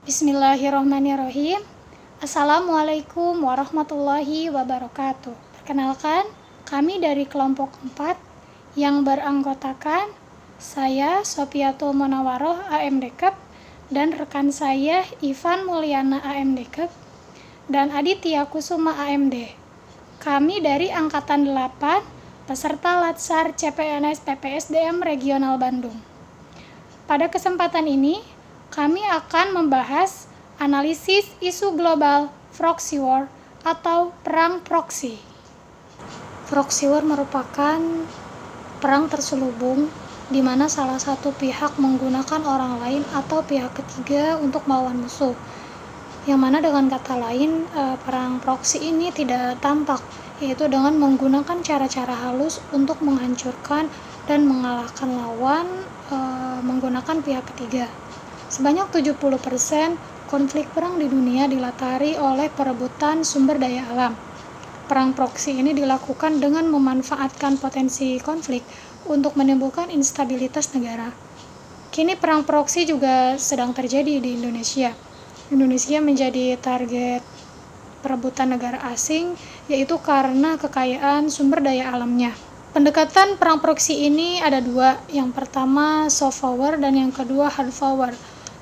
Bismillahirrahmanirrahim. Assalamualaikum warahmatullahi wabarakatuh. Perkenalkan, kami dari kelompok 4 yang beranggotakan saya Sofiatul Monawaroh AMDKEP dan rekan saya Ivan Mulyana AMDKEP dan Aditya Kusuma AMD. Kami dari angkatan 8 peserta Latsar CPNS PPSDM Regional Bandung. Pada kesempatan ini kami akan membahas analisis isu global proxy war atau perang proksi. Proxy war merupakan perang terselubung di mana salah satu pihak menggunakan orang lain atau pihak ketiga untuk melawan musuh. Yang mana dengan kata lain, perang proksi ini tidak tampak, yaitu dengan menggunakan cara-cara halus untuk menghancurkan dan mengalahkan lawan menggunakan pihak ketiga. Sebanyak 70% konflik perang di dunia dilatari oleh perebutan sumber daya alam. Perang proksi ini dilakukan dengan memanfaatkan potensi konflik untuk menimbulkan instabilitas negara. Kini perang proksi juga sedang terjadi di Indonesia. Indonesia menjadi target perebutan negara asing, yaitu karena kekayaan sumber daya alamnya. Pendekatan perang proksi ini ada dua, yang pertama soft power dan yang kedua hard power.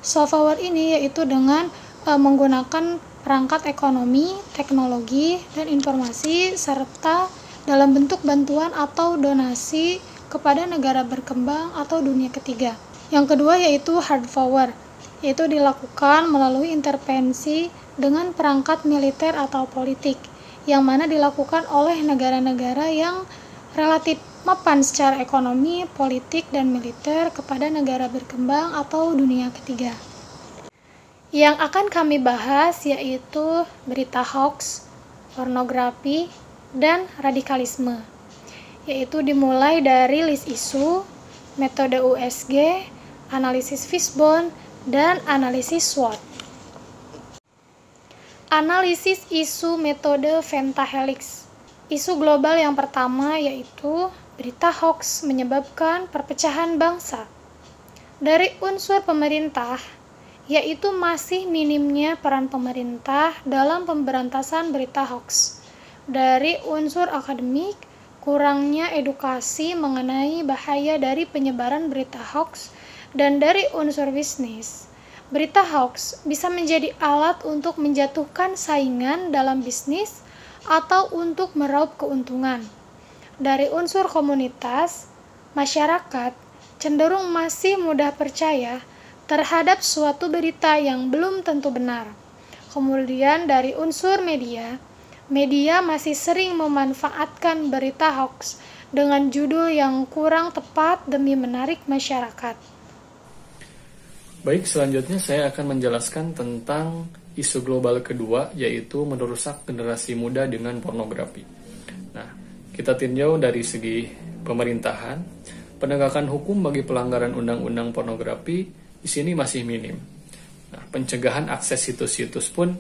Soft power ini yaitu dengan menggunakan perangkat ekonomi, teknologi, dan informasi serta dalam bentuk bantuan atau donasi kepada negara berkembang atau dunia ketiga. Yang kedua yaitu hard power, yaitu dilakukan melalui intervensi dengan perangkat militer atau politik, yang mana dilakukan oleh negara-negara yang relatif mapan secara ekonomi, politik, dan militer kepada negara berkembang atau dunia ketiga. Yang akan kami bahas yaitu berita hoax, pornografi, dan radikalisme, yaitu dimulai dari list isu, metode USG, analisis fishbone, dan analisis SWOT. Analisis isu metode pentahelix. Isu global yang pertama yaitu berita hoax menyebabkan perpecahan bangsa. Dari unsur pemerintah, yaitu masih minimnya peran pemerintah dalam pemberantasan berita hoax. Dari unsur akademik, kurangnya edukasi mengenai bahaya dari penyebaran berita hoax. Dan dari unsur bisnis, berita hoax bisa menjadi alat untuk menjatuhkan saingan dalam bisnis atau untuk meraup keuntungan. Dari unsur komunitas, masyarakat cenderung masih mudah percaya terhadap suatu berita yang belum tentu benar. Kemudian dari unsur media, media masih sering memanfaatkan berita hoax dengan judul yang kurang tepat demi menarik masyarakat. Baik, selanjutnya saya akan menjelaskan tentang isu global kedua, yaitu merusak generasi muda dengan pornografi. Nah, kita tinjau dari segi pemerintahan, penegakan hukum bagi pelanggaran undang-undang pornografi di sini masih minim. Nah, pencegahan akses situs-situs pun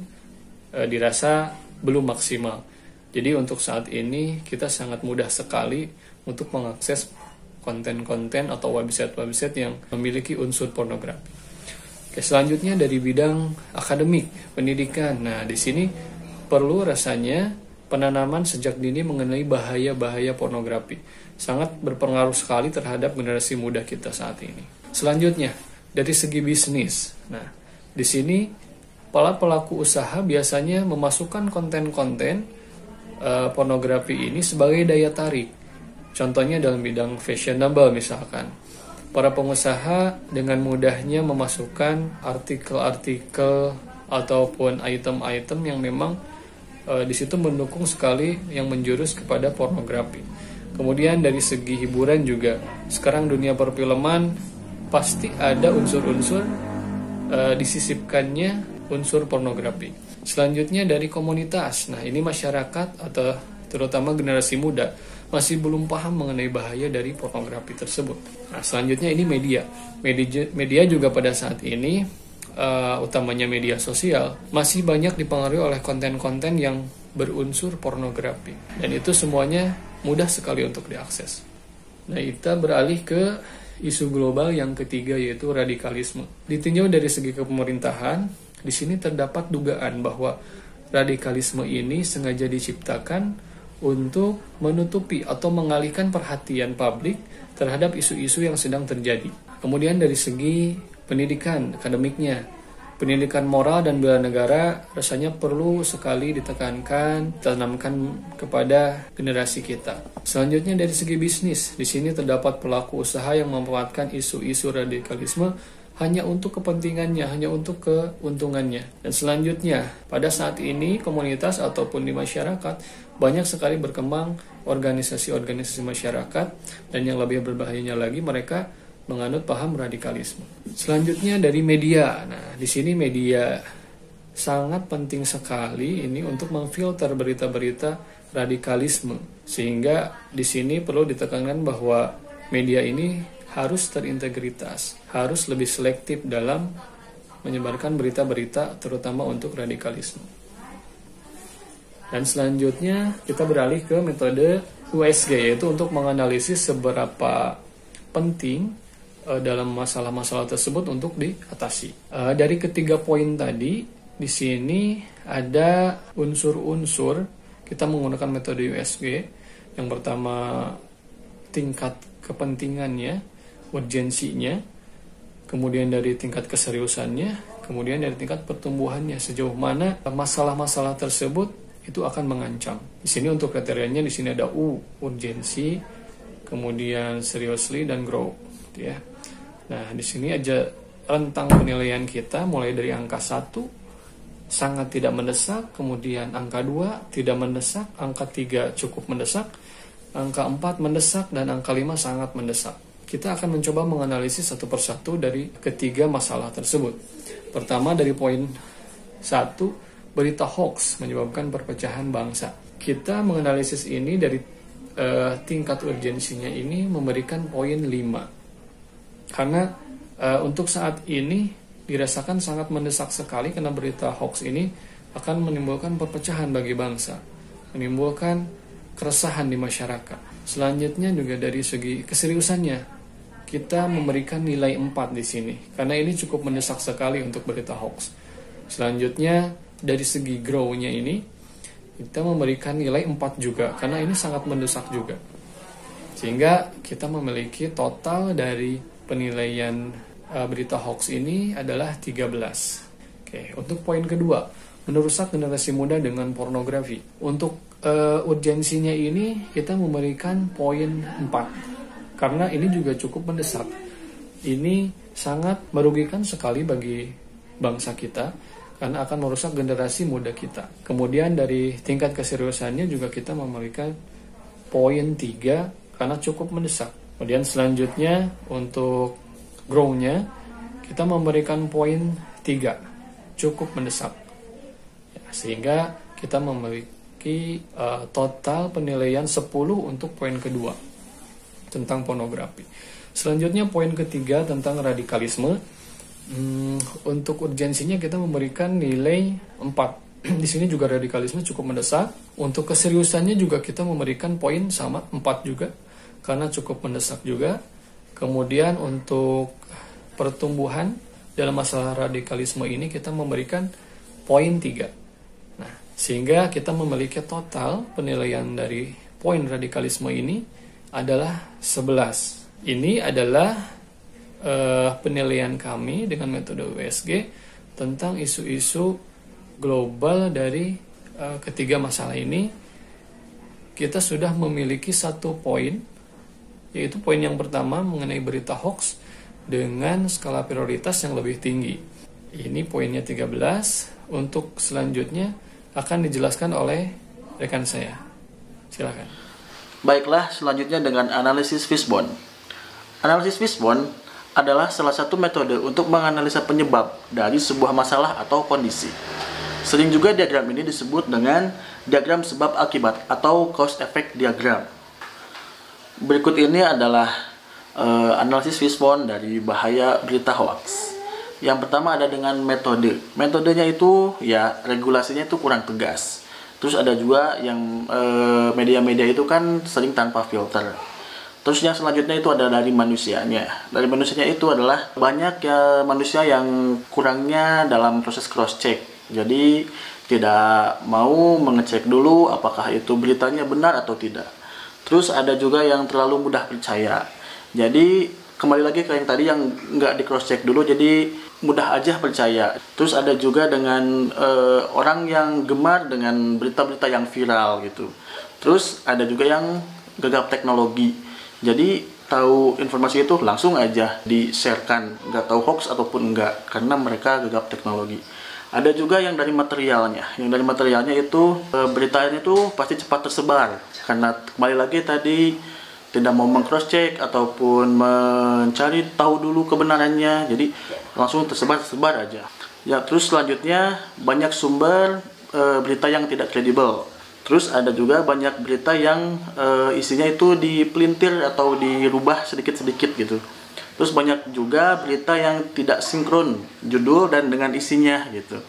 dirasa belum maksimal. Jadi untuk saat ini kita sangat mudah sekali untuk mengakses konten-konten atau website-website yang memiliki unsur pornografi. Oke, selanjutnya dari bidang akademik, pendidikan. Nah, di sini perlu rasanya penanaman sejak dini mengenai bahaya-bahaya pornografi. Sangat berpengaruh sekali terhadap generasi muda kita saat ini. Selanjutnya, dari segi bisnis. Nah, di sini para pelaku usaha biasanya memasukkan konten-konten pornografi ini sebagai daya tarik. Contohnya dalam bidang fashionable misalkan. Para pengusaha dengan mudahnya memasukkan artikel-artikel ataupun item-item yang memang di situ mendukung sekali yang menjurus kepada pornografi. Kemudian dari segi hiburan juga, sekarang dunia perfilman pasti ada unsur-unsur disisipkannya unsur pornografi. Selanjutnya dari komunitas. Nah, ini masyarakat atau terutama generasi muda masih belum paham mengenai bahaya dari pornografi tersebut. Nah, selanjutnya ini media. Media juga pada saat ini, utamanya media sosial, masih banyak dipengaruhi oleh konten-konten yang berunsur pornografi. Dan itu semuanya mudah sekali untuk diakses. Nah, kita beralih ke isu global yang ketiga, yaitu radikalisme. Ditinjau dari segi kepemerintahan, Di sini terdapat dugaan bahwa radikalisme ini sengaja diciptakan untuk menutupi atau mengalihkan perhatian publik terhadap isu-isu yang sedang terjadi. Kemudian dari segi pendidikan akademiknya, pendidikan moral dan bela negara rasanya perlu sekali ditekankan, ditanamkan kepada generasi kita. Selanjutnya dari segi bisnis, di sini terdapat pelaku usaha yang memanfaatkan isu-isu radikalisme hanya untuk kepentingannya, hanya untuk keuntungannya. Dan selanjutnya, pada saat ini komunitas ataupun di masyarakat banyak sekali berkembang organisasi-organisasi masyarakat, dan yang lebih berbahayanya lagi mereka menganut paham radikalisme. Selanjutnya dari media. Nah, di sini media sangat penting sekali ini untuk memfilter berita-berita radikalisme. Sehingga di sini perlu ditekankan bahwa media ini harus terintegritas, harus lebih selektif dalam menyebarkan berita-berita terutama untuk radikalisme. Dan selanjutnya kita beralih ke metode USG, yaitu untuk menganalisis seberapa penting dalam masalah-masalah tersebut untuk diatasi. Dari ketiga poin tadi, di sini ada unsur-unsur kita menggunakan metode USG. Yang pertama, tingkat kepentingannya, urgensinya, kemudian dari tingkat keseriusannya, kemudian dari tingkat pertumbuhannya, sejauh mana masalah-masalah tersebut itu akan mengancam. Di sini untuk kriterianya di sini ada urgensi, kemudian seriously dan grow, gitu ya. Nah, di sini aja rentang penilaian kita mulai dari angka 1 sangat tidak mendesak, kemudian angka 2 tidak mendesak, angka 3 cukup mendesak, angka 4 mendesak, dan angka 5 sangat mendesak. Kita akan mencoba menganalisis satu persatu dari ketiga masalah tersebut. Pertama dari poin 1, berita hoax menyebabkan perpecahan bangsa. Kita menganalisis ini dari tingkat urgensinya ini memberikan poin 5. Karena untuk saat ini dirasakan sangat mendesak sekali karena berita hoax ini akan menimbulkan perpecahan bagi bangsa, menimbulkan keresahan di masyarakat. Selanjutnya juga dari segi keseriusannya, kita memberikan nilai 4 di sini karena ini cukup mendesak sekali untuk berita hoax. Selanjutnya dari segi grow-nya ini kita memberikan nilai 4 juga karena ini sangat mendesak juga. Sehingga kita memiliki total dari penilaian berita hoax ini adalah 13. Oke, untuk poin kedua, merusak generasi muda dengan pornografi. Untuk urgensinya ini kita memberikan poin 4. Karena ini juga cukup mendesak. Ini sangat merugikan sekali bagi bangsa kita karena akan merusak generasi muda kita. Kemudian dari tingkat keseriusannya juga kita memberikan poin 3 karena cukup mendesak. Kemudian selanjutnya untuk grow-nya kita memberikan poin 3 cukup mendesak. Ya, sehingga kita memiliki total penilaian 10 untuk poin kedua tentang pornografi. Selanjutnya poin ketiga tentang radikalisme. Untuk urgensinya kita memberikan nilai 4. Di sini juga radikalisme cukup mendesak. Untuk keseriusannya juga kita memberikan poin sama 4 juga karena cukup mendesak juga. Kemudian untuk pertumbuhan dalam masalah radikalisme ini kita memberikan poin 3. Nah, sehingga kita memiliki total penilaian dari poin radikalisme ini adalah 11. Ini adalah penilaian kami dengan metode USG tentang isu-isu global dari ketiga masalah ini. Kita sudah memiliki 1 poin, yaitu poin yang pertama mengenai berita hoax dengan skala prioritas yang lebih tinggi. Ini poinnya 13. Untuk selanjutnya akan dijelaskan oleh rekan saya. Silakan. Baiklah, selanjutnya dengan analisis fishbone. Analisis fishbone adalah salah satu metode untuk menganalisa penyebab dari sebuah masalah atau kondisi. Sering juga diagram ini disebut dengan diagram sebab akibat atau cause effect diagram. Berikut ini adalah analisis fishbone dari bahaya berita hoax. Yang pertama ada dengan metode. Metodenya itu ya regulasinya itu kurang tegas. Terus ada juga yang media-media itu kan sering tanpa filter. Terus yang selanjutnya itu ada dari manusianya. Dari manusianya itu adalah banyak ya manusia yang kurangnya dalam proses cross check. Jadi tidak mau mengecek dulu apakah itu beritanya benar atau tidak. Terus ada juga yang terlalu mudah percaya. Jadi kembali lagi ke yang tadi yang nggak di cross check dulu, jadi mudah aja percaya. Terus ada juga dengan orang yang gemar dengan berita-berita yang viral gitu. Terus ada juga yang gegap teknologi. Jadi tahu informasi itu langsung aja di-sharekan, nggak tahu hoax ataupun enggak, karena mereka gegap teknologi. Ada juga yang dari materialnya. Yang dari materialnya itu beritanya itu pasti cepat tersebar, karena kembali lagi tadi tidak mau meng-cross check ataupun mencari tahu dulu kebenarannya, jadi langsung tersebar aja. Ya, terus selanjutnya banyak sumber berita yang tidak kredibel. Terus ada juga banyak berita yang isinya itu dipelintir atau dirubah sedikit-sedikit gitu. Terus banyak juga berita yang tidak sinkron judul dan dengan isinya gitu.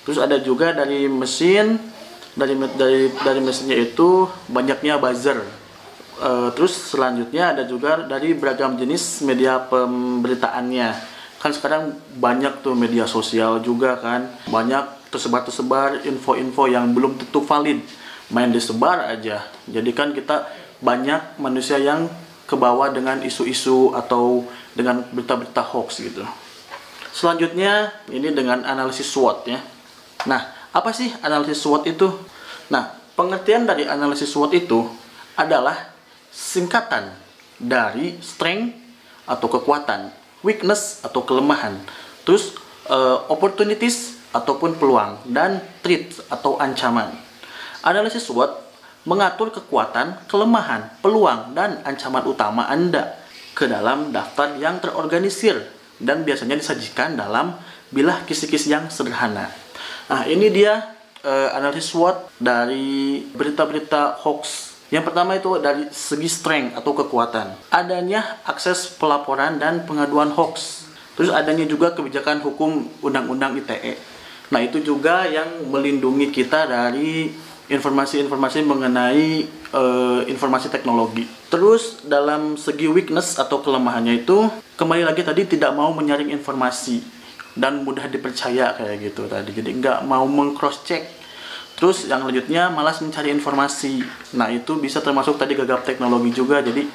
Terus ada juga dari mesin, dari mesinnya itu banyaknya buzzer. Terus selanjutnya ada juga dari beragam jenis media pemberitaannya. Kan sekarang banyak tuh media sosial juga kan, banyak tersebar info-info yang belum tentu valid, main disebar aja. Jadi kan kita banyak manusia yang kebawa dengan isu-isu atau dengan berita-berita hoax gitu. Selanjutnya ini dengan analisis SWOT ya. Nah, apa sih analisis SWOT itu? Nah, pengertian dari analisis SWOT itu adalah singkatan dari strength atau kekuatan, weakness atau kelemahan, terus opportunities ataupun peluang, dan threats atau ancaman. Analisis SWOT mengatur kekuatan, kelemahan, peluang, dan ancaman utama Anda ke dalam daftar yang terorganisir dan biasanya disajikan dalam bilah kisi-kisi yang sederhana. Nah, ini dia analisis SWOT dari berita-berita hoax. Yang pertama itu dari segi strength atau kekuatan. Adanya akses pelaporan dan pengaduan hoax. Terus adanya juga kebijakan hukum Undang-Undang ITE. Nah, itu juga yang melindungi kita dari informasi-informasi mengenai informasi teknologi. Terus dalam segi weakness atau kelemahannya itu kembali lagi tadi tidak mau menyaring informasi dan mudah dipercaya kayak gitu tadi. Jadi nggak mau meng-cross check. Terus yang selanjutnya malas mencari informasi. Nah, itu bisa termasuk tadi gagap teknologi juga. Jadi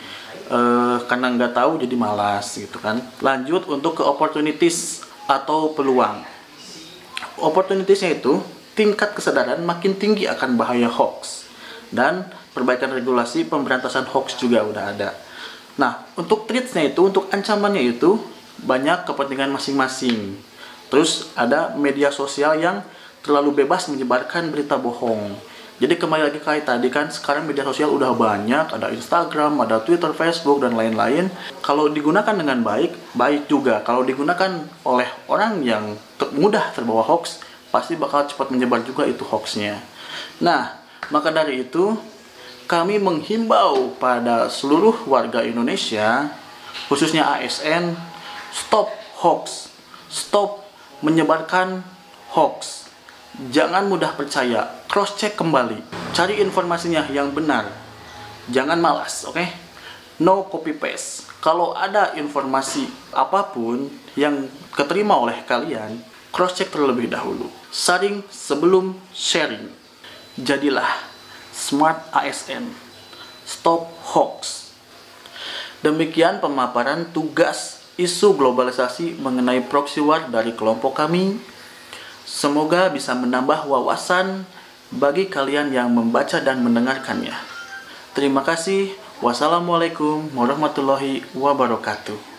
karena nggak tahu jadi malas gitu kan. Lanjut untuk ke opportunities atau peluang. Opportunitiesnya itu tingkat kesadaran makin tinggi akan bahaya hoax dan perbaikan regulasi pemberantasan hoax juga udah ada. Nah, untuk threats-nya itu, untuk ancamannya itu banyak kepentingan masing-masing. Terus ada media sosial yang terlalu bebas menyebarkan berita bohong. Jadi kembali lagi kayak tadi kan, sekarang media sosial udah banyak, ada Instagram, ada Twitter, Facebook, dan lain-lain. Kalau digunakan dengan baik, baik juga. Kalau digunakan oleh orang yang mudah terbawa hoax, pasti bakal cepat menyebar juga itu hoaxnya. Nah, maka dari itu, kami menghimbau pada seluruh warga Indonesia, khususnya ASN, stop hoax, stop menyebarkan hoax. Jangan mudah percaya, cross check kembali, cari informasinya yang benar. Jangan malas, oke? No copy paste. Kalau ada informasi apapun yang keterima oleh kalian, cross check terlebih dahulu. Saring sebelum sharing. Jadilah smart ASN. Stop hoax. Demikian pemaparan tugas isu globalisasi mengenai proxy war dari kelompok kami. Semoga bisa menambah wawasan bagi kalian yang membaca dan mendengarkannya. Terima kasih. Wassalamualaikum warahmatullahi wabarakatuh.